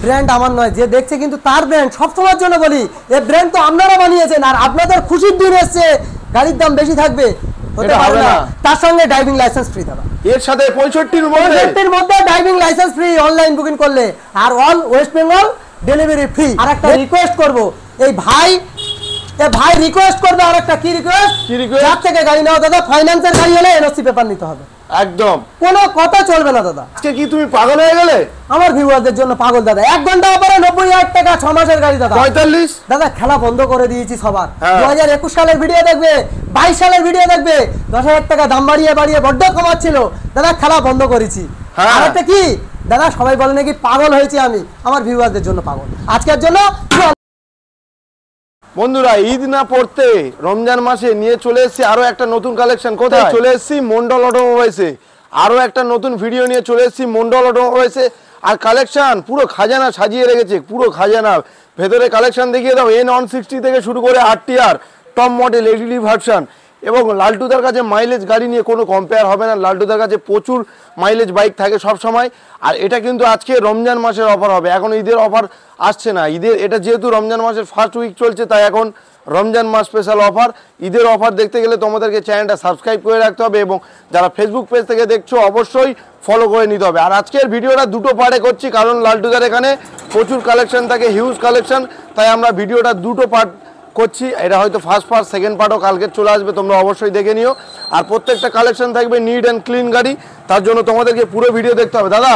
Brand আমার নয়, যে দেখছে কিন্তু তার ব্র্যান্ড। সবসময়ের জন্য বলি, এই ব্র্যান্ড তো আপনারা বানিয়েছেন, আর আপনাদের খুশির দিন এসছে, গাড়ির দাম বেশি থাকবে হতে পারে না। তার সঙ্গে ড্রাইভিং লাইসেন্স ফ্রি দাদা, এর সাথে 65 এর মধ্যে driving licence free online booking করলে, আর all West Bengal delivery free. আর একটা রিকোয়েস্ট করব, এই ভাই রিকোয়েস্ট করবে, আর একটা কি রিকোয়েস্ট, যার থেকে গাড়ি নাও দাদা, ফাইন্যান্সের গাড়ি হলে এনওসি পেপার নিতে হবে, একদম কোনো কথা চলবে না দাদা। আজকে কি তুমি পাগল হয়ে গেলে? আমার ভিউয়ারদের জন্য পাগল দাদা। 1 ঘন্টা পরে 90,000 টাকা 6 মাসের গাড়ি দাদা। 45 দাদা খেলা বন্ধ করে দিয়েছি সবার। 2021 সালের ভিডিও দেখবে, 22 সালের ভিডিও দেখবে, 10,000 টাকা দাম বাড়িয়ে বড্ড কমাচ্ছিল দাদা, খেলা বন্ধ করেছি। আর একটা কি দাদা, সবাই বলে নাকি পাগল হয়েছি আমি, আমার ভিউয়ারদের জন্য পাগল। আজকের জন্য বন্ধুরা, ঈদ না পড়তে রমজান মাসে নিয়ে চলে এসেছি আরো একটা নতুন কালেকশন। কোথায় চলে এসেছি? মন্ডল অটোমোবাইলসে। আরো একটা নতুন ভিডিও নিয়ে চলে এসেছি মন্ডল অটোমোবাইলসে। আর কালেকশন পুরো খাজানা সাজিয়ে রেখেছে, পুরো খাজানা। ভেতরে কালেকশন দেখিয়ে দাও। N160 থেকে শুরু করে RTR top model ADD version, এবং লালটুদার কাছে মাইলেজ গাড়ি নিয়ে কোনো কম্পেয়ার হবে না। লালটুদার কাছে প্রচুর মাইলেজ বাইক থাকে সব সময়। আর এটা কিন্তু আজকে রমজান মাসের অফার হবে, এখন ঈদের অফার আসছে না। ঈদের এটা যেহেতু রমজান মাসের ফার্স্ট উইক চলছে, তাই এখন রমজান মাস স্পেশাল অফার। ঈদের অফার দেখতে গেলে তোমাদেরকে চ্যানেলটা সাবস্ক্রাইব করে রাখতে হবে, এবং যারা ফেসবুক পেজ থেকে দেখছো অবশ্যই ফলো করে নিতে হবে। আর আজকের ভিডিওটা দুটো পার্টে করছি, কারণ লালটুদার এখানে প্রচুর কালেকশন থাকে, হিউজ কালেকশন, তাই আমরা ভিডিওটা দুটো পার্ট করছি। এটা হয়তো ফার্স্ট পার্ট, সেকেন্ড পার্টও কালকে চলে আসবে, তোমরা অবশ্যই দেখে নিও। আর প্রত্যেকটা কালেকশন থাকবে নিট অ্যান্ড ক্লিন গাড়ি, তার জন্য তোমাদেরকে পুরো ভিডিও দেখতে হবে। দাদা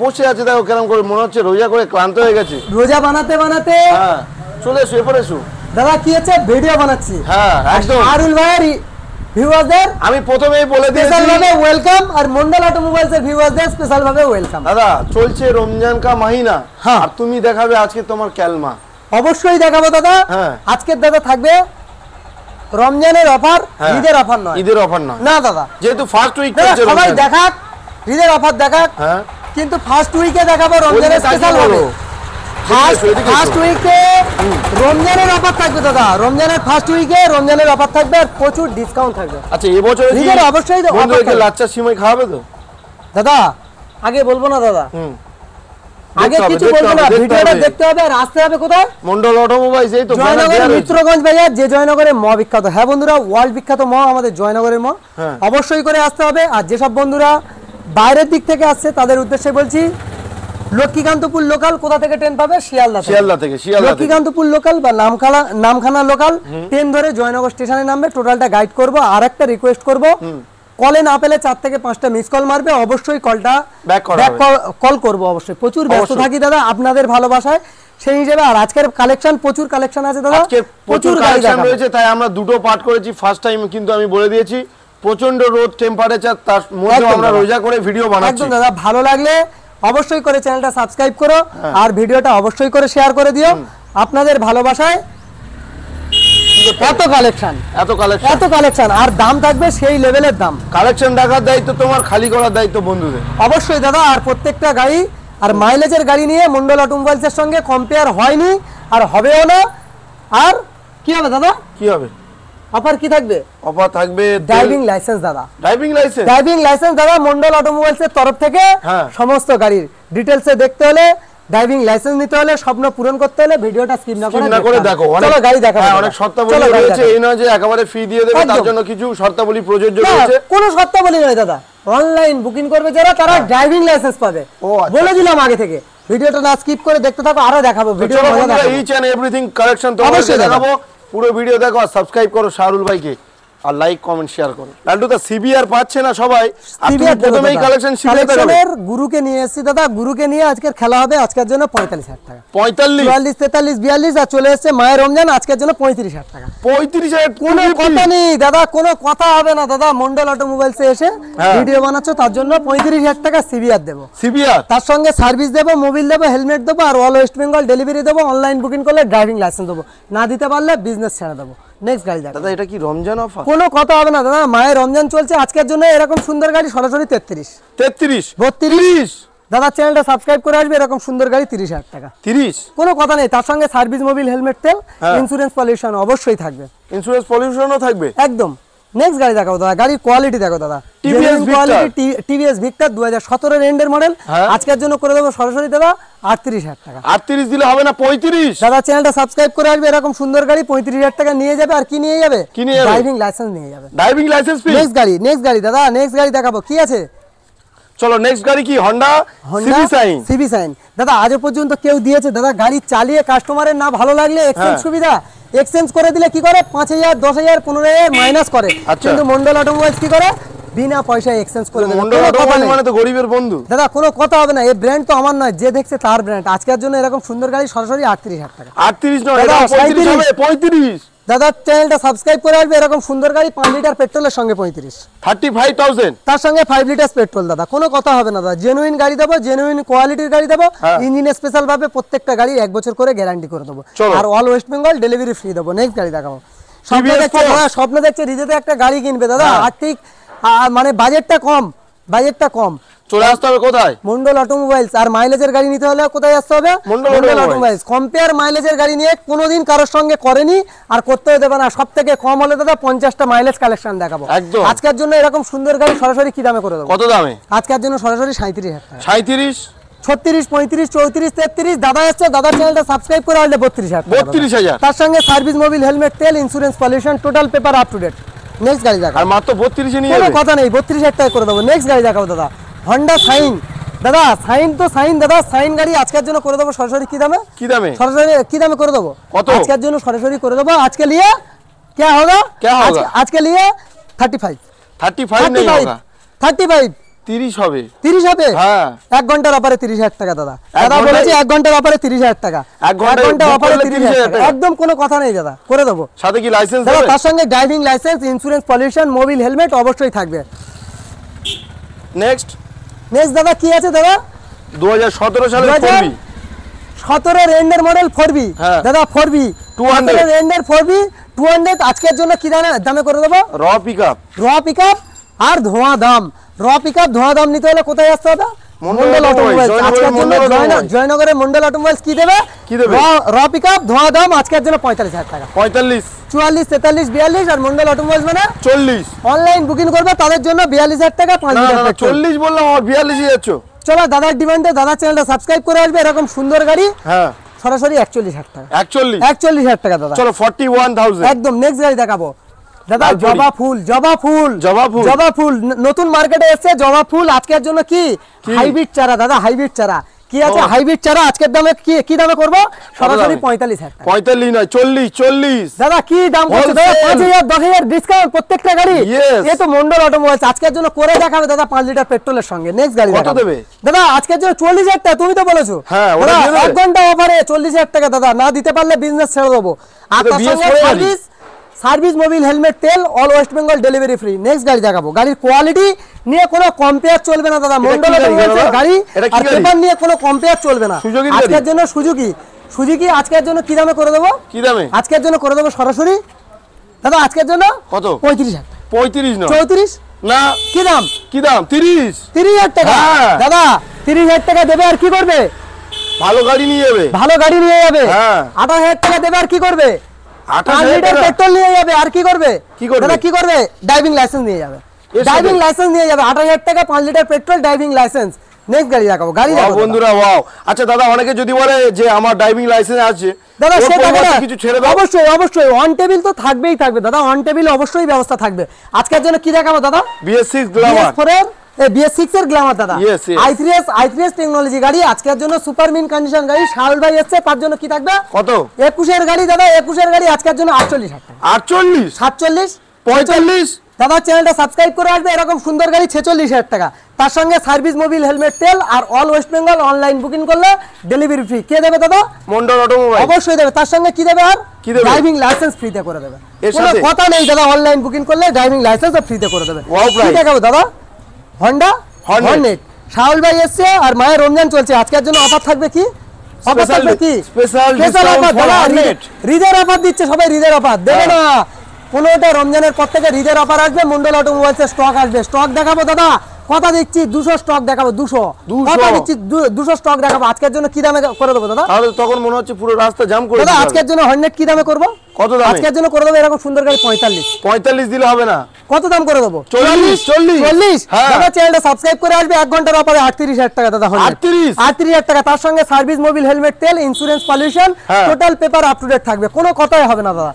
বসে আছে, দেখো কেরম করে, মনে হচ্ছে রোজা করে ক্লান্ত হয়ে গেছে। রোজা বানাতে বানাতে হ্যাঁ, চলে এসো, এরপর এসো দাদা। কি হচ্ছে, ভিডিও বানাচ্ছি। হ্যাঁ একদম। আরুল ভাইয়ের ভিউয়ারদের আমি প্রথমেই বলে দিয়েছি স্পেশাল ভাবে ওয়েলকাম, আর মন্ডল অটোমোবাইলস এর ভিউয়ারদের স্পেশাল ভাবে ওয়েলকাম। দাদা চলছে রমজান কা মাহিনা, আর তুমি দেখাবে আজকে তোমার ক্যালমা। অবশ্যই দেখাবো দাদা। আজকের দাদা থাকবে রমজানের অফার, ঈদের অফার নয়। ঈদের অফার নয় না দাদা, যেহেতু ফার্স্ট উইক চলছে। সবাই দেখাক, ঈদের অফার দেখাক, কিন্তু ফার্স্ট উইকে দেখাবো রমজানের স্পেশাল হবে। ফার্স্ট উইকে রমজানের অফার থাকবে দাদা, রমজানের ফার্স্ট উইকে রমজানের অফার থাকবে, আর প্রচুর ডিসকাউন্ট থাকবে। আচ্ছা, এবছর ঈদের অবশ্যই বন্ধুদেরকে লাচ্চা সিমাই খাওয়াবে তো দাদা? আগে বলবো না দাদা, আগে কিছু বলবো না, ভিডিওটা দেখতে হবে। আর আসতে হবে কোথায়? মন্ডল অটোমোবাইলস, এই তো জয়নগরের মিত্রগঞ্জ বাজার, যে জয়নগরের ম বিখ্যাত। হ্যাঁ বন্ধুরা, ওয়ার্ল্ড বিখ্যাত ম আমাদের জয়নগরের ম, অবশ্যই করে আসতে হবে। আর যেসব বন্ধুরা বাইরের দিক থেকে আসছে তাদের উদ্দেশ্যে বলছি, লক্ষ্মীকান্তপুর লোকাল কোথা থেকে ট্রেন পাবে? শিয়ালদা থেকে। লক্ষ্মীকান্তপুর লোকাল বা নামখানা লোকাল ট্রেন ধরে জয়নগর স্টেশনে নামবে, টোটালটা গাইড করব। আর একটা রিকোয়েস্ট করব, কলে না পেলে 4 থেকে 5টা মিস কল মারবে, অবশ্যই কলটা কল করব। অবশ্যই প্রচুর ব্যস্ত থাকি দাদা আপনাদের ভালোবাসায়, সেই হিসেবে। আর আজকের কালেকশন, প্রচুর কালেকশন আছে দাদা, প্রচুর কালেকশন রয়েছে, তাই আমরা দুটো পার্ট করেছি। ফার্স্ট টাইম কিন্তু আমি বলে দিয়েছি, প্রচন্ড রোদ টেম্পারেচার, তার মধ্যে আমরা রোজা করে ভিডিও বানাচ্ছি। একদম দাদা, ভালো লাগলে অবশ্যই করে চ্যানেলটা সাবস্ক্রাইব করো, আর ভিডিওটা অবশ্যই করে শেয়ার করে দিও। আপনাদের ভালোবাসায় এত কালেকশন, আর দাম থাকবে সেই লেভেলের দাম। কালেকশন দেখার দায়িত্ব তোমার, খালি করার দায়িত্ব বন্ধুদের। অবশ্যই দাদা, আর প্রত্যেকটা গাড়ি আর মাইলেজের গাড়ি নিয়ে মন্ডল অটোমোবাইলস এর সঙ্গে কম্পেয়ার হয়নি, আর হবেও না। আর কি হবে দাদা? কি হবে? অফার কি থাকবে? অফার থাকবে ড্রাইভিং লাইসেন্স দাদা। ড্রাইভিং লাইসেন্স দাদা মন্ডল অটোমোবাইলস এর তরফ থেকে সমস্ত গাড়ির ডিটেইলসে দেখতে হলে, ড্রাইভিং লাইসেন্স নিতে হলে, স্বপ্ন পূরণ করতে হলে ভিডিওটা স্কিপ না করে দেখো। চলো গাড়ি দেখাবো। অনেক শর্তাবলী রয়েছে, এই নয় যে একেবারে ফ্রি দিয়ে দেবে, তার জন্য কিছু শর্তাবলী প্রযোজ্য রয়েছে। কোনো শর্তাবলী নয় দাদা, অনলাইন বুকিং করবে যারা, তারা ড্রাইভিং লাইসেন্স পাবে, বলে দিলাম আগে থেকে। ভিডিওটা না স্কিপ করে দেখতে থাকো, আরো দেখাবো ভিডিও মজা দেখাবো। ইচ এন্ড এভরিথিং কালেকশন তোমাদেরকে দেখাবো, পুরো ভিডিও দেখো, আর সাবস্ক্রাইব করো শাহরুল ভাইকে, আর লাইক কমেন্ট শেয়ার করো। লালটুদা সিবিআর পাচ্ছে না সবাই, আর তুমি প্রথমেই কালেকশন সিবিআর কালেকশনের গুরুকে নিয়ে এসেছি দাদা। গুরুকে নিয়ে আজকের খেলা হবে, আজকের জন্য 45,000 টাকা। 45 44 43 42, আর চলে এসেছে মায়ের রমজান, আজকের জন্য 35,000 টাকা। 35,000 কোনো কথা নেই দাদা, কোনো কথা হবে না দাদা। মন্ডল অটোমোবাইলসে এসে ভিডিও বানাচ্ছো, তার জন্য 35,000 টাকা সিবিআর দেবো। তার সঙ্গে সার্ভিস দেবো, মোবিল দেবো, হেলমেট দেবো, আর অল ওয়েস্ট বেঙ্গল ডেলিভারি দেবো। অনলাইন বুকিং করলে ড্রাইভিং লাইসেন্স দেবো, না দিতে পারলে বিজনেস ছেড়ে দেবো। নেক্সট গাড়ি দাদা। এটা কি রমজান অফার? কোনো কথা হবে না দাদা, মায়ের রমজান চলছে, আজকের জন্য এরকম সুন্দর গাড়ি সরাসরি 33 32 দাদা। চ্যানেলটা সাবস্ক্রাইব করে আসবে, এরকম সুন্দর গাড়ি 30,000 টাকা। 30 কোনো কথা নেই, তার সঙ্গে সার্ভিস, মোবিল, হেলমেট, তেল, ইন্স্যুরেন্স পলিউশন অবশ্যই থাকবে। ইন্স্যুরেন্স পলিউশনও থাকবে একদম। নেক্সট গাড়ি দেখাবো দাদা, গাড়ির কোয়ালিটি দেখো দাদা, টিভিএস ভিক্টর 2017 এন্ডের মডেল। আজকের জন্য করে দেবো সরাসরি দাদা 38,000 টাকা। 38 দিলে হবে না 35? দাদা চ্যানেলটা সাবস্ক্রাইব করে আসবে, এরকম সুন্দর গাড়ি 35,000 টাকা নিয়ে যাবে। আর কি নিয়ে যাবে? ড্রাইভিং লাইসেন্স নিয়ে যাবে। Driving licence free. নেক্সট গাড়ি দাদা, নেক্সট গাড়ি দেখাবো, কি আছে? চলো নেক্সট গাড়ি কি? Honda CB Shine. দাদা আজ পর্যন্ত কেউ দিয়েছে দাদা গাড়ি চালিয়ে কাস্টমারের না ভালো লাগলে এক্সচেঞ্জ সুবিধা, এক্সচেঞ্জ করে দিলে কি করে 5,000 10,000 15,000 মাইনাস করে, কিন্তু মন্ডল অটোমোবাইলস কি করে বিনা পয়সায় এক্সচেঞ্জ করে দেবে। মন্ডল অটোমোবাইল মানে তো গরিবের বন্ধু দাদা, কোনো কথা হবে না, এই ব্র্যান্ড তো আমার নয়, যে দেখছে তার ব্র্যান্ড। আজকের জন্য এরকম সুন্দর গাড়ি সরাসরি 38,000 টাকা। 38 নয়, এটা 35 হবে। 35 দাদা চ্যানেলটা সাবস্ক্রাইব করে আসবে, এরকম সুন্দর গাড়ি 5 লিটার পেট্রোলের সঙ্গে 35,000 তার সঙ্গে 5 লিটার পেট্রোল। দাদা কোনো কথা হবে না দাদা, জেনুইন গাড়ি দেবো, জেনুইন কোয়ালিটির গাড়ি দেবো, ইঞ্জিন স্পেশাল ভাবে প্রত্যেকটা গাড়ি 1 বছর করে গ্যারান্টি করে দেবো, আর all West Bengal delivery free দেবো। নেক্সট গাড়ি দেখাবো, স্বপ্ন দেখছে রিজেতে একটা গাড়ি কিনবে দাদা, আর্থিক মানে বাজেটটা কম, চলে আসতে হবে কোথায়? মন্ডল অটোমোবাইলস। আর মাইলেজের গাড়ি নিতে হলে কোথায় আসতে হবে? মন্ডল অটোমোবাইলস। কম্পেয়ার মাইলেজের গাড়ি নিয়ে কোনোদিন কারোর সঙ্গে করেনি আর করতেও দেবে না। সবথেকে কম হলে দাদা 50টা মাইলেজ কালেকশন দেখাবো আজকের জন্য। এরকম সুন্দর গাড়ি সরাসরি কি দামে করে দেবো? কত দামে আজকের জন্য সরাসরি 37,000 টাকা। 37 36 35 34 33। দাদা এসছে, দাদার চ্যানেলটা সাবস্ক্রাইব করে আসলে 32,000। তার সঙ্গে সার্ভিস, মোবিল, হেলমেট, তেল, insurance, pollution, total paper up to date. Next গাড়ি দেখাবো, আর মাত্র 32 এ নিয়ে কোনো যাবে, কথা নেই, 32,000 টাকা করে দেবো। নেক্সট গাড়ি দেখাবো দাদা, হন্ডা সাইন। দাদা সাইন দাদা, সাইন গাড়ি আজকের জন্য করে দেবো সরাসরি কি দামে? সরাসরি কি দামে করে দেবো? আজকের জন্য সরাসরি করে দেবো। আজকে লিয়ে क्या होगा? आज के लिए 35 नहीं होगा, 35 30 হবে। 30 হবে? হ্যাঁ, 1 ঘন্টার অফারে 30,000 টাকা দাদা। দাদা বলেছি 1 ঘন্টার অফারে 30,000 টাকা। 1 ঘন্টা অফারে 30,000 টাকা, একদম কোনো কথা নেই দাদা, করে দেবো। সাথে কি লাইসেন্স দাদা দেবে? তার সঙ্গে driving licence, insurance, pollution, Mobil, helmet অবশ্যই থাকবে। নেক্সট দাদা কি আছে দাদা? 2017 সালের 4B, 17 এন্ডের মডেল 4B। দাদা 4B 200 এন্ডের 4B 200 আজকের জন্য কি দামে করে দেবো? র পিকআপ আর ধোঁয়া দাম নিতে হলে কোথায় আসতে হবে? মন্ডল অটোমোবাইলস। আজকের জন্য জয়নগরের মন্ডল অটোমোবাইলস কি দেবে? র পিকআপ ধোঁয়া দাম আজকের জন্য 45,000 টাকা। 45 44 43 42। আর মন্ডল অটোমোবাইলস মানে 40। অনলাইন বুকিং করবে তাদের জন্য 42,000 টাকা 5 লিটার পেট্রোল। 40 বললাম, আর 42 যাচ্ছ। চলো দাদার ডিমান্ডে দাদা চ্যানেলটা সাবস্ক্রাইব করে আসবে, এরকম সুন্দর গাড়ি সরাসরি 41,000 টাকা। 41,000 টাকা দাদা। চলো 41,000 একদম। নেক্সট গাড়ি দেখাবো দাদা, জবা ফুল নতুন মার্কেটে এসেছে। জবা ফুল আজকের জন্য কি হাইব্রিড চারা দাদা, হাইব্রিড চারা কি আছে? হাইব্রিড চারা আজকের দামে কি দামে করব? সরাসরি 45,000 টাকা। 45 নয়, 40 দাদা কি দাম করছে দাদা? 5,000 10,000 ডিসকাউন্ট প্রত্যেকটা গাড়ি। এই তো মন্ডল অটোমোবাইলস আজকের জন্য করে দেখাবে দাদা 5 লিটার পেট্রোলের সঙ্গে। নেক্সট গাড়ি কত দেবে দাদা? আজকের জন্য 40,000 টাকা, তুমি তো বলেছো। হ্যাঁ, 1 ঘন্টা অফারে 40,000 টাকা দাদা, না দিতে পারলে বিজনেস ছেড়ে দেবো। আর তার সঙ্গে সার্ভিস, মোবিল, হেলমেট, তেল, all West Bengal delivery free. Next গাড়ি দেখাবো, গাড়ির কোয়ালিটি নিয়ে কোনো কম্পেয়ার চলবে না দাদা। মন্ডল অটোমোবাইলসের গাড়ি আর পেপার নিয়ে কোনো কম্পেয়ার চলবে না। আজকের জন্য সুজুকি আজকের জন্য কি দামে করে দেবো? আজকের জন্য করে দেবো সরাসরি দাদা, আজকের জন্য কত? 35,000। 35 না, 34 না, কি দাম 30,000 টাকা। দাদা 30,000 টাকা দেবে আর কি করবে? ভালো গাড়ি নিয়ে যাবে। 28,000 টাকা দেবে আর কি করবে? 5 লিটার পেট্রোল নিয়ে যাবে আর কি করবে? দাদা কি করবে? ড্রাইভিং লাইসেন্স নিয়ে যাবে। 28,000 টাকা 5 litre petrol, driving licence. Next গাড়ি দেখাবো, গাড়ি দেখাবো বন্ধুরা। ওয়াও, আচ্ছা দাদা, অনেকে যদি বলে যে আমার ড্রাইভিং লাইসেন্স আছে দাদা, সেটা কিছু ছেড়ে দাও। অবশ্যই অন টেবিল তো থাকবেই থাকবে দাদা, অন টেবিল অবশ্যই ব্যবস্থা থাকবে। আজকের জন্য কি দেখাবো দাদা? BS6 গ্ল্যামার, BS6 এর গ্ল্যামার দাদা। i3s টেকনোলজি গাড়ি আজকের জন্য সুপার মিন কন্ডিশন গাড়ি। শাহুল ভাই এসেছে, তার জন্য কি থাকবে? কত? 21 এর গাড়ি দাদা, 21 এর গাড়ি আজকের জন্য 48,000 টাকা। 48 47 45 দাদা চ্যানেলটা সাবস্ক্রাইব করে আসবে, এরকম সুন্দর গাড়ি 46,000 টাকা। তার সঙ্গে সার্ভিস, মোবিল, হেলমেট, তেল আর all West Bengal online booking করলে ডেলিভারি ফ্রি। কে দেবে দাদা? মন্ডল অটোমোবাইল অবশ্যই দেবে। তার সঙ্গে কি দেবে? আর ড্রাইভিং লাইসেন্স ফ্রিতে করে দেবে। কোনো কথা নেই দাদা, অনলাইন বুকিং করলে ড্রাইভিং লাইসেন্সও ফ্রিতে করে দেবে। কি দেখাবো দাদা? Honda Hornet. শাহুল ভাই এসছে আর মায়ের রমজান চলছে, আজকের জন্য অফার থাকবে কি? অফার থাকবে কি? Special discount for Hornet. রিদের অফার দিচ্ছে সবাই, রিদের অফার দেবে না। 15টা রমজানের পর থেকে রিদের অফার আসবে, মন্ডল অটোমোবাইলসের স্টক আসবে। স্টক দেখাবো দাদা, কথা দিচ্ছি 200 স্টক দেখাবো 200 কথা দিচ্ছি 200 স্টক দেখাবো আজকের জন্য কি দামে করে দেবো দাদা? তাহলে তখন মনে হচ্ছে পুরো রাস্তা জাম করে দাদা আজকের জন্য হর্নেট কি দামে করব? কত দামে? আজকের জন্য করে দেবো এরকম সুন্দর গাড়ি 45 দিলে হবে না। কত দাম করে দেবো? 40 দাদা চ্যানেলটা সাবস্ক্রাইব করে আসবে 1 ঘন্টার অফারে 38000 টাকা দাদা হর্নেট 38000 টাকা তার সঙ্গে সার্ভিস মোবিল হেলমেট তেল insurance pollution total paper up to date থাকবে কোনো কথাই হবে না দাদা।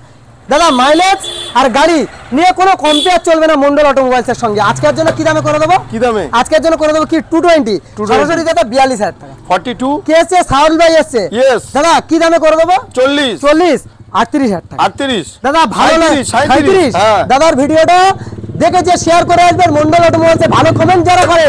দাদা মাইলেজ আর গাড়ি নিয়ে কোনো কম্পেয়ার চলবে না মন্ডল অটোমোবাইলস এর সঙ্গে। আজকের জন্য কি দামে করে দেবো? কি দামে? আজকের জন্য করে দেবো কি 220 সরাসরি দাদা 42000 টাকা 42 কে এসে সাউল ভাই এসে দাদা কি দামে করে দেবো? 40 38000 টাকা 38 দাদা ভালো লাগে 37 দাদার ভিডিওটা দেখে যে শেয়ার করে আসবেন মন্ডল অটোমোবাইলস এ ভালো কমেন্ট যারা করে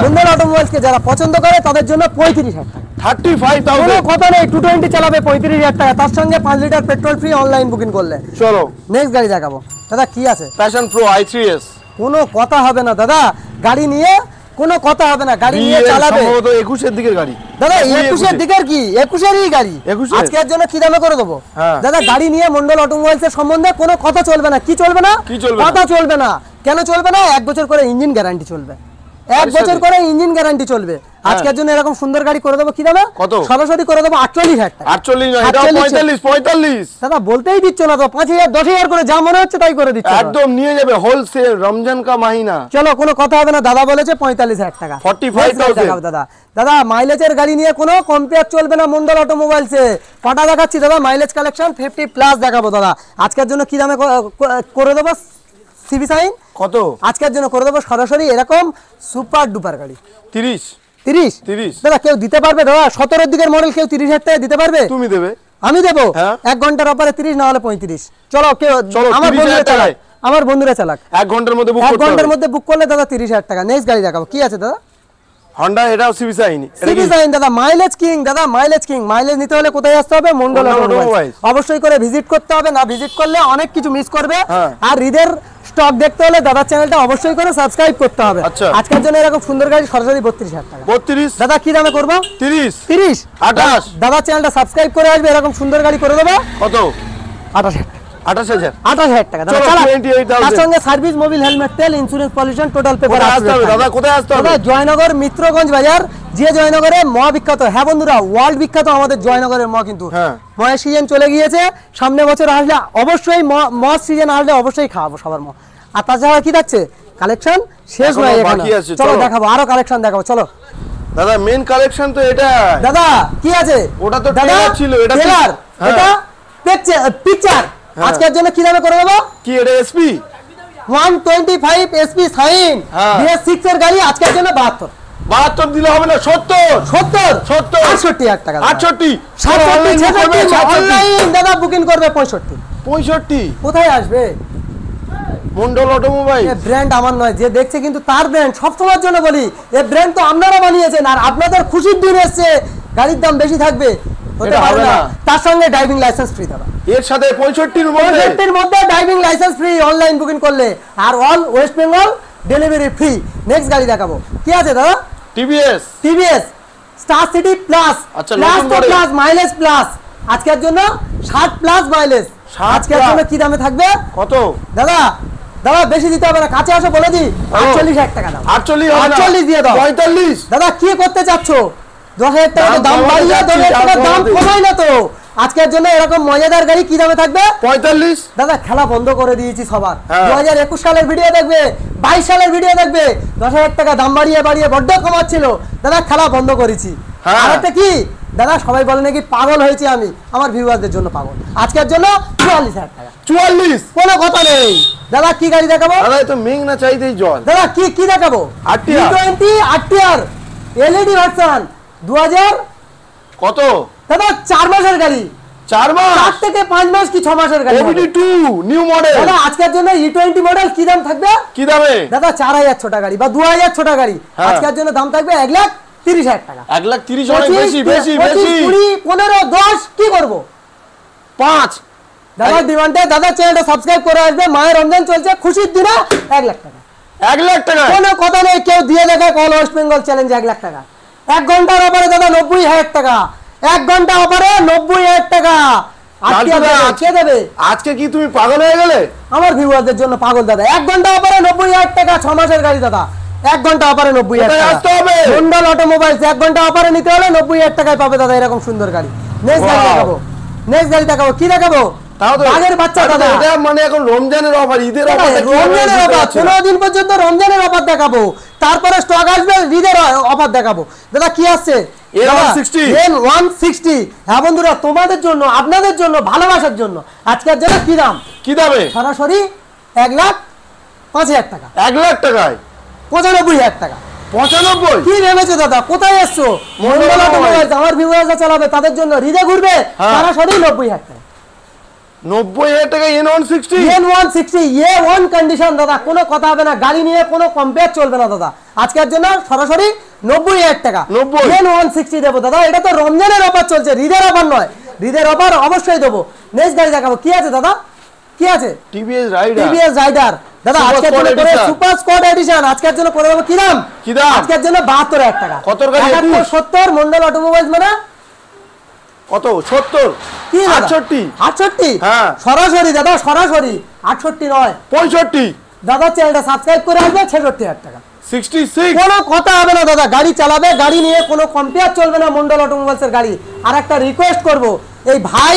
মন্ডল অটোমোবাইলস কে যারা পছন্দ করে তাদের জন্য 35000 টাকা 35000 কোনো কথা নেই 220 চালাবে 35000 টাকা তার সঙ্গে 5 litre petrol free online booking করলে। চলো নেক্সট গাড়ি দেখাবো দাদা কি আছে? প্যাশন প্রো i3s কোনো কথা হবে না দাদা গাড়ি নিয়ে কোনো কথা হবে না গাড়ি নিয়ে চালাবে সম্ভবত 21 এর দিকের গাড়ি দাদা 21 এর দিকের কি 21 এরই গাড়ি আজকের জন্য কি দামে করে দেবো দাদা? গাড়ি নিয়ে মন্ডল অটোমোবাইলস এর সম্বন্ধে কোনো কথা চলবে না। কি চলবে না? কথা চলবে না। কেন চলবে না? 1 বছর করে ইঞ্জিন গ্যারান্টি চলবে 1 বছর করে ইঞ্জিন গ্যারান্টি চলবে। আজকের জন্য এরকম সুন্দর গাড়ি করে দেবো কি দামে? কত? সরাসরি করে দেবো 48000 টাকা 48 না এটা 45 দাদা বলতেই দিচ্ছ না তো 5000 10000 করে যা মনে হচ্ছে তাই করে দিচ্ছ একদম নিয়ে যাবে হোলসেল রমজান কা মাহিনা। চলো কোনো কথা হবে না দাদা বলেছে 45000 টাকা 45000 দাদা দাদা মাইলেজের গাড়ি নিয়ে কোনো কম্পেয়ার চলবে না মন্ডল অটোমোবাইলসে। কটা দেখাচ্ছি দাদা মাইলেজ কালেকশন 50 প্লাস দেখাবো দাদা। আজকের জন্য কি দামে করে দেবো? সিবি সাইন কত? আজকের জন্য করে দেবো সরাসরি এরকম সুপার ডুপার গাড়ি 30 দাদা কেউ দিতে পারবে দাদা? 17 দিকের মডেল কেউ 30000 টাকা দিতে পারবে? তুমি দেবে আমি দেবো 1 ঘন্টার অফারে 30 না হলে 35 চলো কেউ আমার বন্ধুরা চালাক আমার বন্ধুরা চালাক 1 ঘন্টার মধ্যে বুক 1 ঘন্টার মধ্যে বুক করলে দাদা 30000 টাকা। নেক্সট গাড়ি দেখাবো কি আছে দাদা? হন্ডা এটাও সিবি সাইন দাদা মাইলেজ কিং দাদা মাইলেজ নিতে হলে কোথায় আসতে হবে? মন্ডল অটোমোবাইলস অবশ্যই করে ভিজিট করতে হবে না ভিজিট করলে অনেক কিছু মিস করবে। আর ঈদের স্টক দেখতে হলে দাদার চ্যানেলটা অবশ্যই করে সাবস্ক্রাইব করতে হবে। আজকের জন্য এরকম সুন্দর গাড়ি সরাসরি 32000 টাকা 32 দাদা কি দামে করবো? 30 28 দাদার চ্যানেলটা সাবস্ক্রাইব করে আসবে এরকম সুন্দর গাড়ি করে দেবো কত? 28000 টাকা দাদা তার সঙ্গে সার্ভিস মোবিল হেলমেট তেল ইন্স্যুরেন্স পলিউশন টোটাল পেপার আসতে হবে দাদা। কোথায় আসতে হবে? দাদা জয়নগর মিত্রগঞ্জ বাজার যে জয়নগরে মহা বিখ্যাত। হ্যাঁ বন্ধুরা ওয়ার্ল্ড বিখ্যাত আমাদের জয়নগরের মহা কিন্তু মহের সিজন চলে গিয়েছে সামনে বছর আসলে অবশ্যই মহ সিজন আসলে অবশ্যই খাওয়াবো সবার মহ। আর তাছাড়া কি থাকছে কালেকশন শেষ হয়ে গেছে চলো দেখাবো আরো কালেকশন দেখাবো চলো দাদা মেন কালেকশন তো এটা দাদা কি আছে? ওটা তো ট্রেলার ছিল এটা ট্রেলার এটা পিকচার আজকের জন্য কি দামে করে দেবো? কি এটা এসপি 125 এসপি সাইন DS6 এর গাড়ি আজকের জন্য 72 দিলে হবে না 70 68000 টাকা 68 অনলাইন দাদা বুকিং করবে 65 কোথায় আসবে? মন্ডল অটোমোবাইল ব্র্যান্ড আমার নয় যে দেখছে কিন্তু তার ব্র্যান্ড সবসময়ের জন্য বলি এই ব্র্যান্ড তো আপনারা বানিয়েছেন আর আপনাদের খুশির দিন এসছে গাড়ির দাম বেশি থাকবে হতে পারে না। তার সঙ্গে ড্রাইভিং লাইসেন্স ফ্রি দাদা এর সাথে 65 এর মধ্যে driving licence free online booking করলে আর all West Bengal delivery free. Next গাড়ি দেখাবো কি আছে দাদা? TVS Star City Plus plus mileage plus আজকের জন্য 60 প্লাস মাইলেজ আজকের জন্য কি দামে থাকবে? কত দাদা দাদা বেশি দিতে হবে না কাছে আসো বলে দি 48000 টাকা দাও 48 দিয়ে দাও 45 দাদা কি করতে চাচ্ছ? 10000 টাকা দাম বাড়িয়ে 10000 টাকা দাম কমাই না তো। আজকের জন্য এরকম মজাদার গাড়ি কি দামে থাকবে? 45 দাদা খেলা বন্ধ করে দিয়েছি সবার 2021 সালের ভিডিও দেখবে 22 সালের ভিডিও দেখবে 10000 টাকা দাম বাড়িয়ে বড্ড কমাচ্ছিল দাদা খেলা বন্ধ করেছি। আর একটা কি দাদা সবাই বলে নাকি পাগল হয়েছি আমি আমার ভিউয়ারদের জন্য পাগল আজকের জন্য 44000 টাকা 44 কোনো কথা নেই দাদা কি গাড়ি দেখাবো? দাদা তো মেঘ না চাইতেই জল দাদা কি দেখাবো? T20 RTR LED ভার্সন 2000 কত দাদা 4 মাসের গাড়ি 4 মাস 4 থেকে 5 মাস কি 6 মাসের গাড়ি OBD2 নিউ মডেল দাদা আজকের জন্য E20 মডেল কি দাম থাকবে? কি দামে দাদা 4000 ছোটা গাড়ি বা 2000 ছোটা গাড়ি আজকের জন্য দাম থাকবে 1,30,000 টাকা 1,30,000 অনেক বেশি 20 15 10 কি করব 5 দাদা ডিমান্ডে দাদা চ্যানেলটা সাবস্ক্রাইব করে আসবে মায়ের রমজান চলছে খুশির দিনে 1 লাখ টাকা 1 লাখ টাকা কোনো কথা নেই কেউ দিয়ে দেখে call West Bengal challenge 1 lakh টাকা 1 ঘন্টার অফারে দাদা 90000 টাকা 1 ঘন্টা অফারে 90000 টাকা আজকে দেবে আজকে কি তুমি পাগল হয়ে গেলে? আমার ভিউয়ারদের জন্য পাগল দাদা 1 ঘন্টা অফারে 90000 টাকা 6 মাসের গাড়ি দাদা 1 ঘন্টা অফারে 90,000 টাকা আসতে হবে মন্ডল অটোমোবাইলস 1 ঘন্টা অফারে নিতে হলে 90,000 টাকায় পাবে দাদা এরকম সুন্দর গাড়ি। নেক্সট গাড়ি দেখাবো, নেক্সট গাড়ি দেখাবো, কি দেখাবো? তাও তো বাঘের বাচ্চা দাদা। এটা মানে এখন রমজানের অফার, ঈদের অফার, রমজানের অফার 15 দিন পর্যন্ত রমজানের অফার দেখাবো, তারপরে স্টক আসবে ঈদের অফার দেখাবো। দাদা কি আসছে? N160। হ্যাঁ বন্ধুরা, তোমাদের জন্য, আপনাদের জন্য, ভালোবাসার জন্য আজকের জন্য কি দাম? কি দামে? সরাসরি 1,05,000 টাকা। 1 লাখ টাকায় 95,000 টাকা। 95? কি ভেবেছো দাদা? কোথায় এসছো? মন্ডল অটোমোবাইলস, আমার ভিউয়ার্সরা চালাবে, তাদের জন্য হৃদয় ঘুরবে। সরাসরি 90,000 টাকা। 90,000 টাকা N160? N160 A1 কন্ডিশন দাদা, কোনো কথা হবে না, গাড়ি নিয়ে কোনো কম্পেয়ার চলবে না দাদা। আজকের জন্য সরাসরি 90,000 টাকা। 90 N160 দেবো দাদা। এটা তো রমজানের অফার চলছে, হৃদের অফার নয়। হৃদের অফার অবশ্যই দেবো। নেক্সট গাড়ি দেখাবো, কি আছে দাদা? কি আছে? TVS rider. টিভিএস রাইডার দাদা, আজকের জন্য করে সুপার স্কোয়াড এডিশন, আজকের জন্য করে দেবো কি দাম? কি দাম? আজকের জন্য 72,000 টাকা। কত গাড়ি? 71 মন্ডল অটোমোবাইলস মানে কত? 70? কি 68? 68? হ্যাঁ সরাসরি দাদা, সরাসরি 68 নয়, 65? দাদা চ্যানেলটা সাবস্ক্রাইব করে আসবে, 66,000 টাকা। 66? কোনো কথা হবে না দাদা, গাড়ি চালাবে, গাড়ি নিয়ে কোনো কম্পেয়ার চলবে না মন্ডল অটোমোবাইলসের গাড়ি। আর একটা রিকোয়েস্ট করব, এই ভাই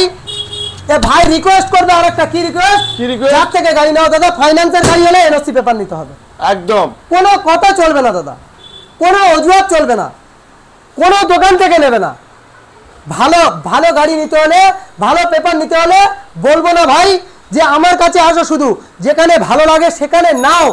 রিকোয়েস্ট করবে, আর একটা কি রিকোয়েস্ট? যার থেকে গাড়ি নাও দাদা, ফাইন্যান্সের গাড়ি হলে এনওসি পেপার নিতে হবে। একদম কোনো কথা চলবে না দাদা, কোনো অজুহাত চলবে না, কোনো দোকান থেকে নেবে না। ভালো ভালো গাড়ি নিতে হলে, ভালো পেপার নিতে হলে বলবো না ভাই যে আমার কাছে আসো, শুধু যেখানে ভালো লাগে সেখানে নাও।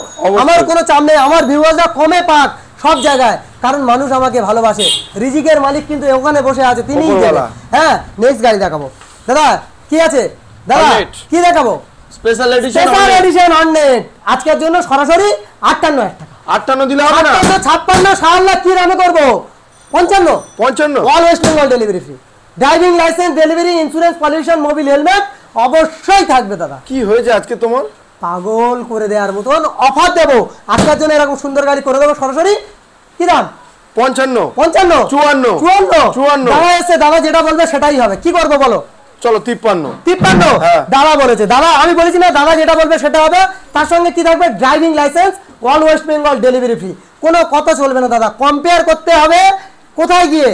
আমার কোনো চাপ নেই, আমার ভিউয়ার্সরা কমে পাক সব জায়গায়, কারণ মানুষ আমাকে ভালোবাসে। রিজিকের মালিক কিন্তু ওখানে বসে আছে, তিনিই দেবে। হ্যাঁ, নেক্সট গাড়ি দেখাবো দাদা, কি আছে দাদা? কি দেখাবো? Special edition. Special edition Hornet, আজকের জন্য সরাসরি 58,000 টাকা। 58 দিলে হবে না? 56 শাহআল্লাহ কি দামে করব? 55? 55? All West Bengal delivery free. Driving licence, delivery, insurance, pollution, Mobil helmet অবশ্যই থাকবে দাদা। কি হয়েছে আজকে তোমার? পাগল করে দেওয়ার মতন অফার দেবো আজকের জন্য, এরকম সুন্দর গাড়ি করে দেবো সরাসরি। কি দাম? 55? 55? 54? দাদা এসে, দাদা যেটা বলবে সেটাই হবে। কি করবো বলো? চলো 53? 53? দাদা বলেছে, দাদা আমি বলেছি না, দাদা যেটা বলবে সেটা হবে। তার সঙ্গে কি থাকবে? Driving licence, all West Bengal delivery free. কোনো কথা চলবে না দাদা, কম্পেয়ার করতে হবে। কোথায় গিয়ে?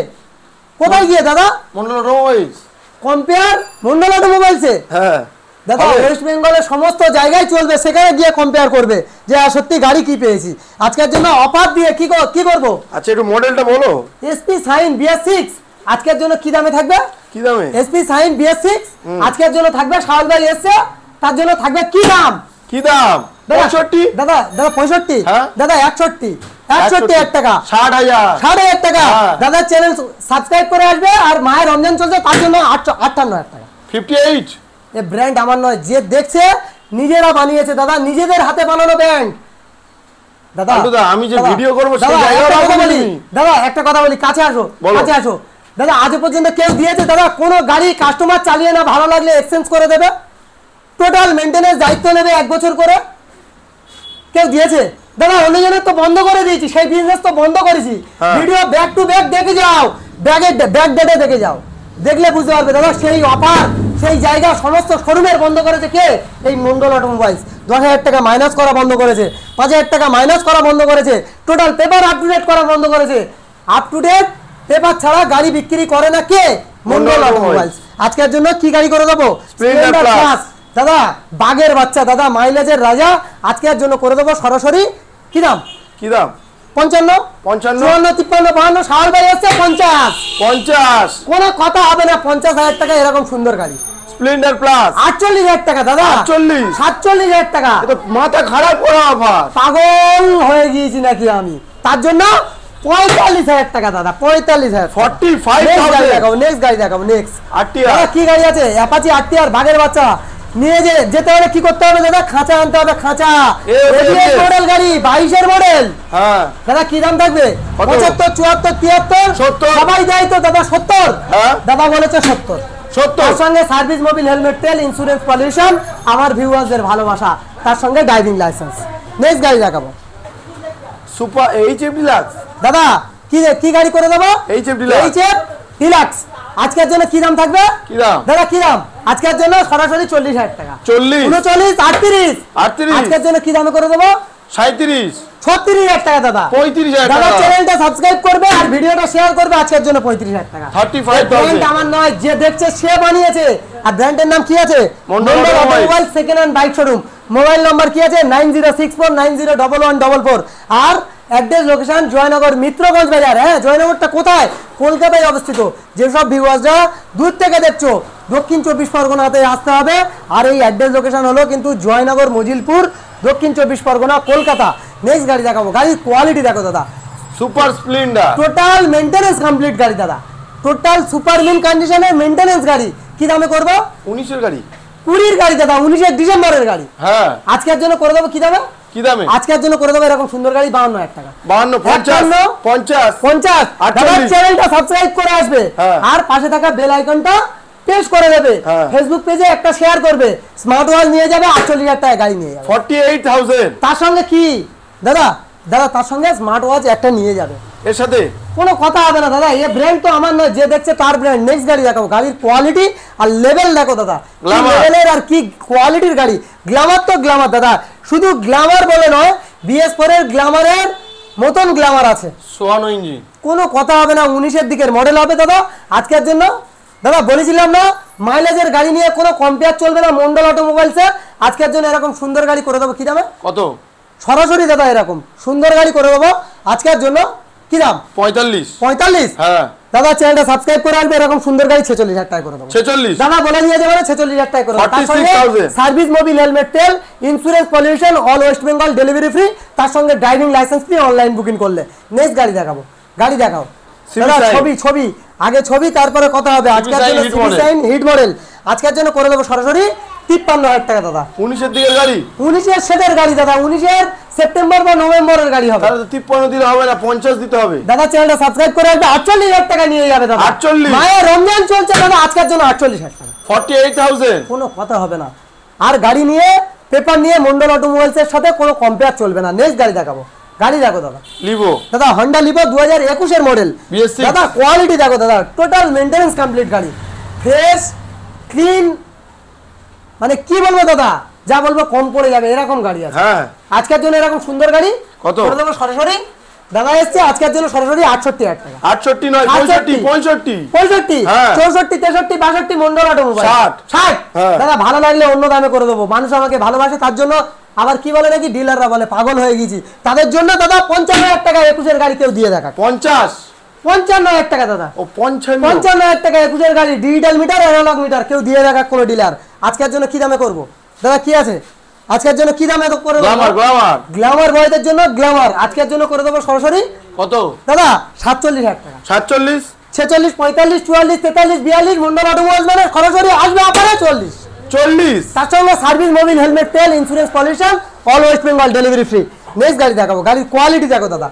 কোথায় গিয়ে দাদা? মন্ডল অটোমোবাইলস। কম্পেয়ার মন্ডল অটোমোবাইলসে? হ্যাঁ দাদা, ওয়েস্ট বেঙ্গলের সমস্ত জায়গায় চলবে, সেখানে গিয়ে কম্পেয়ার করবে যে সত্যি গাড়ি কি পেয়েছি। আজকের জন্য অফার দিয়ে কি করবো? আচ্ছা একটু মডেলটা বলো। এসপি শাইন BS6 আজকের জন্য কি দামে থাকবে? কি দামে? এসপি শাইন BS6 আজকের জন্য থাকবে, শাহল ভাই এসছে, তার জন্য থাকবে কি দাম? কি দাম? 65? দাদা 65? দাদা 61 টাকা। 60,000 টাকা। দাদা চ্যানেল সাবস্ক্রাইব করে আসবে, আর মায়ের রমজান চলছে, তার জন্য 58,000 টাকা। 58? এই ব্র্যান্ড আমার নয়, যে দেখছে নিজেরা বানিয়েছে দাদা, নিজেদের হাতে বানানো ব্র্যান্ড দাদা। আমি যে ভিডিও করব সেই জায়গায় দাদা একটা কথা বলি, কাছে আসো, কাছে আসো দাদা। আজ পর্যন্ত কেউ দিয়েছে দাদা কোন গাড়ি কাস্টমার চালিয়ে না ভালো লাগলে এক্সচেঞ্জ করে দেবে, টোটাল মেইনটেনেন্স দায়িত্ব নেবে 1 বছর করে? কেউ দিয়েছে দাদা? অন্যজনের তো বন্ধ করে দিয়েছি, সেই বিজনেস তো বন্ধ করেছি। ভিডিও ব্যাক টু ব্যাক দেখে যাও, ব্যাক ডেটে দেখে যাও, দেখলে বুঝতে পারবে দাদা। সেই অফার, সেই জায়গা সমস্ত শোরুমের বন্ধ করেছে কে? এই মন্ডল অটোমোবাইলস। 10,000 টাকা মাইনাস করা বন্ধ করেছে, 5,000 টাকা মাইনাস করা বন্ধ করেছে, total paper up to date করা বন্ধ করেছে। আপ টু ডেট পেপার ছাড়া গাড়ি বিক্রি করে না কে? মন্ডল অটোমোবাইলস। আজকের জন্য কি গাড়ি করে দেবো? স্প্লেন্ডার প্লাস দাদা, বাগের বাচ্চা দাদা, মাইলেজের রাজা। আজকের জন্য করে দেবো সরাসরি কি দাম? কি দাম? 55? 54, 53, 52, শাহল ভাই আসছে 50। কোনো কথা হবে না, 50,000 টাকা এরকম সুন্দর গাড়ি। স্প্লেন্ডার প্লাস 48,000 টাকা দাদা। 47,000 টাকা। মাথা খারাপ করা অফার, পাগল হয়ে গিয়েছি নাকি আমি? তার জন্য 45,000 টাকা দাদা, 45,000। 45,000 দেখাবো, নেক্সট গাড়ি দেখাবো। Next RTR. কি গাড়ি আছে? অ্যাপাচি আরটিআর, বাগের বাচ্চা। নিয়ে যেতে হলে কি করতে হবে দাদা? খাঁচা আনতে হবে, খাঁচা। মডেল গাড়ি, 22-এর মডেল। হ্যাঁ দাদা কি দাম থাকবে? 75, 74, 73, 70? সবাই দেয় তো দাদা 70। দাদা বলেছে 70। তার সঙ্গে সার্ভিস, মোবিল হেলমেট, তেল, ইন্স্যুরেন্স, পলিউশন, আমার ভিউয়ারদের ভালোবাসা, তার সঙ্গে ড্রাইভিং লাইসেন্স। নেক্সট গাড়ি দেখাবো, সুপার HF ডিলাক্স। দাদা কি গাড়ি করে দেবো? HF deluxe. আজকের জন্য কি দাম থাকবে? কি দাম দাদা? কি দাম আজকের জন্য? সরাসরি 40,000 টাকা। 40, 39, 38। আজকের জন্য কি দামে করে দেবো? 37 36,000 টাকা দাদা। 35,000 দাদা টাকা। চ্যানেলটা সাবস্ক্রাইব করবে আর ভিডিওটা শেয়ার করবে আজকের জন্য 35,000 টাকা। 35,000 ব্র্যান্ড আমার নয়, যে দেখছে সে বানিয়েছে। আর ব্র্যান্ডের নাম কি আছে? Mondal automobile second hand bike showroom. Mobile number কি আছে? 9064901111। আর অ্যাড্রেস লোকেশন জয়নগর মিত্রগঞ্জ বাজার। হ্যাঁ, জয়নগরটা কোথায়? কলকাতায় অবস্থিত। যেসব ভিউয়ার্সরা দূর থেকে দেখছো, দক্ষিণ 24 পরগনাতে আসতে হবে। আর এই অ্যাড্রেস লোকেশন হলো কিন্তু জয়নগর মজিলপুর, দক্ষিণ 24 পরগনা, কলকাতা। নেক্সট গাড়ি দেখাবো। গাড়ির কোয়ালিটি দেখো দাদা, super Splendor, total maintenance complete গাড়ি দাদা। টোটাল সুপার মিন কন্ডিশনের মেইনটেনেন্স গাড়ি। কি দামে করবো? 19 এর গাড়ি, 20 গাড়ি দাদা, 19 ডিসেম্বরের গাড়ি। হ্যাঁ, আজকের জন্য করে দেবো কি দামে? কি দামে? আজকের জন্য করে দেবো এরকম সুন্দর গাড়ি 52,000 টাকা। 52, 50, 50। দাদা চ্যানেলটা সাবস্ক্রাইব করে আসবে আর পাশে থাকা বেল আইকনটা প্রেস করে দেবে। ফেসবুক পেজে একটা শেয়ার করবে, স্মার্ট ওয়াচ নিয়ে যাবে 48,000 টাকা গাড়ি নিয়ে যাবে। 48,000। তার সঙ্গে কি দাদা? দাদা তার সঙ্গে স্মার্ট ওয়াচ একটা নিয়ে যাবে। এর সাথে কোনো কথা হবে না দাদা। এই ব্র্যান্ড তো আমার নয়, যে দেখছে তার ব্র্যান্ড। নেক্সট গাড়ি দেখাবো। গাড়ির কোয়ালিটি আর লেভেল দেখো দাদা, লেভেলের আর কি কোয়ালিটির গাড়ি। গ্ল্যামার তো গ্ল্যামার দাদা, শুধু গ্ল্যামার বলে নয়, BS4 এর গ্ল্যামারের মতন গ্ল্যামার আছে। 54 ইঞ্জিন, কোনো কথা হবে না। 19-এর দিকের মডেল হবে দাদা। আজকের জন্য দাদা বলেছিলাম না, মাইলেজের গাড়ি নিয়ে কোনো কম্পেয়ার চলবে না মন্ডল অটোমোবাইলসে। আজকের জন্য এরকম সুন্দর গাড়ি করে দেবো। কি দামে? কত? সরাসরি দাদা এরকম সুন্দর গাড়ি করে দেবো আজকের জন্য। কি দাম? 45। হ্যাঁ দাদা, চ্যানেলটা সাবস্ক্রাইব করে আসবে। এরকম সুন্দর গাড়ি 46,000 টাকা করে দেবো। 46 দাদা বলে দিয়ে যাবে 46,000 টাকা করে দেবো। 46,000। সার্ভিস, মোবিল, হেলমেট, তেল, insurance, pollution, all West Bengal delivery free. তার সঙ্গে driving licence free, online booking করলে। নেক্সট গাড়ি দেখাবো। গাড়ি দেখাও দাদা। ছবি আগে ছবি, তারপরে কথা হবে। আজকের জন্য হিট মডেল আজকের জন্য করে দেবো সরাসরি 53,000 টাকা দাদা। 19-এর দিকের গাড়ি, 19-এর সেটের গাড়ি দাদা। 19-এর সেপ্টেম্বর বা নভেম্বরের গাড়ি হবে। 53 দিলে হবে না, 50 দিতে হবে। দাদা চ্যানেলটা সাবস্ক্রাইব করে আসবে। 48,000 টাকা নিয়ে যাবে দাদা। 48 মায়ের রমজান চলছে দাদা, আজকের জন্য 48,000 টাকা। 48,000। কোনো কথা হবে না। আর গাড়ি নিয়ে, পেপার নিয়ে মন্ডল অটোমোবাইলসের সাথে কোনো কম্পেয়ার চলবে না। নেক্সট গাড়ি দেখাবো। গাড়ি দেখো দাদা, লিভো দাদা হন্ডা লিভো 2021 এর মডেল। BS6। দাদা কোয়ালিটি দেখো দাদা, টোটাল মেইনটেনেন্স কমপ্লিট গাড়ি, ফ্রেশ ক্লিন, মানে কি বলবো দাদা, যা বলবো কম পড়ে যাবে এরকম গাড়ি আছে। হ্যাঁ, আজকের জন্য এরকম সুন্দর গাড়ি কত করে দেবো সরাসরি। দাদা এসছে আজকের জন্য সরাসরি 68,000 টাকা। 68 নয়, 65, 65, 65, হ্যাঁ। 64, 63, 62 মন্ডল অটোমোবাইল। 60। হ্যাঁ। দাদা ভালো লাগলে অন্য দামে করে দেবো। মানুষ আমাকে ভালোবাসে, তার জন্য আবার কি বলে নাকি ডিলাররা বলে পাগল হয়ে গেছি, তাদের জন্য দাদা 55,000 টাকা 21-এর গাড়ি কেউ দিয়ে দেখা। 50, 55,000 টাকা দাদা। ও 55, 55,000 টাকা 21-এর গাড়ি, ডিজিটাল মিটার, অ্যানালগ মিটার, কেউ দিয়ে দেখা কোনো ডিলার। আজকের জন্য কি দামে করবো দাদা? কি আছে আজকের জন্য? কি দামে করে দেবো? গ্ল্যামার বয়দের জন্য গ্ল্যামার আজকের জন্য করে দেবো সরাসরি কত দাদা? 47,000 টাকা। 47, 46, 45, 44, 43, 42 মন্ডল অটোমোবাইলস মানে সরাসরি আসবে আপনারা 40। 40। তার সঙ্গে সার্ভিস, মোবিল, হেলমেট, তেল, insurance, pollution, all West Bengal delivery free. Next গাড়ি দেখাবো। গাড়ির কোয়ালিটি দেখো দাদা,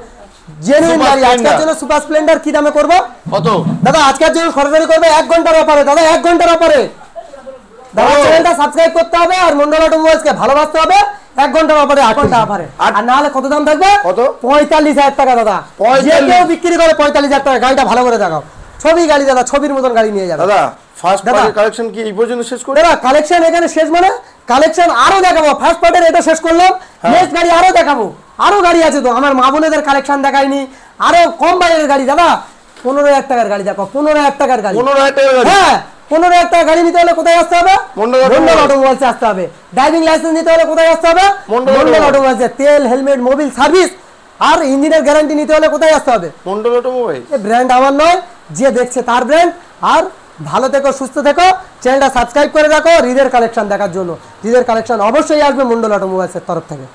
জেনুইন গাড়ি। আজকের জন্য সুপার স্প্লেন্ডার কি দামে করবো কত দাদা? আজকের জন্য সরাসরি করবে 1 ঘন্টার অফারে দাদা, 1 ঘন্টার অফারে। দাদা চ্যানেলটা সাবস্ক্রাইব করতে হবে আর মন্ডল অটোমোবাইলসকে ভালোবাসতে হবে। 1 ঘন্টার অফারে 8 ঘন্টা অফারে। আর না হলে কত দাম থাকবে? কত? 45,000 টাকা দাদা। যে কেউ বিক্রি করে 45,000 টাকা। গাড়িটা ভালো করে দেখাও। ছবি গাড়ি দাদা, ছবির মতন গাড়ি নিয়ে যাবে দাদা। ফার্স্ট পার্টের কালেকশন কি এই পর্যন্ত শেষ করে? দাদা কালেকশন এখানে শেষ, মানে কালেকশন আরো দেখাবো। ফার্স্ট পার্টের এটা শেষ করলাম, নেক্সট গাড়ি আরো দেখাবো। আরো গাড়ি আছে তো, আমার মা বোনেদের কালেকশন দেখাইনি। আরো কম বাজেটের গাড়ি দাদা, 15,000 টাকার গাড়ি দেখো। 15,000 টাকার গাড়ি, 15,000 টাকার গাড়ি। হ্যাঁ 15,000 টাকার গাড়ি নিতে হলে কোথায় আসতে হবে? মন্ডল অটোমোবাইলসে আসতে হবে। ড্রাইভিং লাইসেন্স নিতে হলে কোথায় আসতে হবে? মন্ডল অটোমোবাইলসে। তেল, হেলমেট, মোবিল সার্ভিস আর ইঞ্জিনের গ্যারান্টি নিতে হলে কোথায় আসতে হবে? মন্ডল অটোমোবাইল। এই ব্র্যান্ড আমার নয়, যে দেখছে তার ব্র্যান্ড। আর ভালো থেকো, সুস্থ থেকো, চ্যানেলটা সাবস্ক্রাইব করে রাখো ঈদের কালেকশন দেখার জন্য। ঈদের কালেকশন অবশ্যই আসবে মন্ডল অটোমোবাইলসের তরফ থেকে।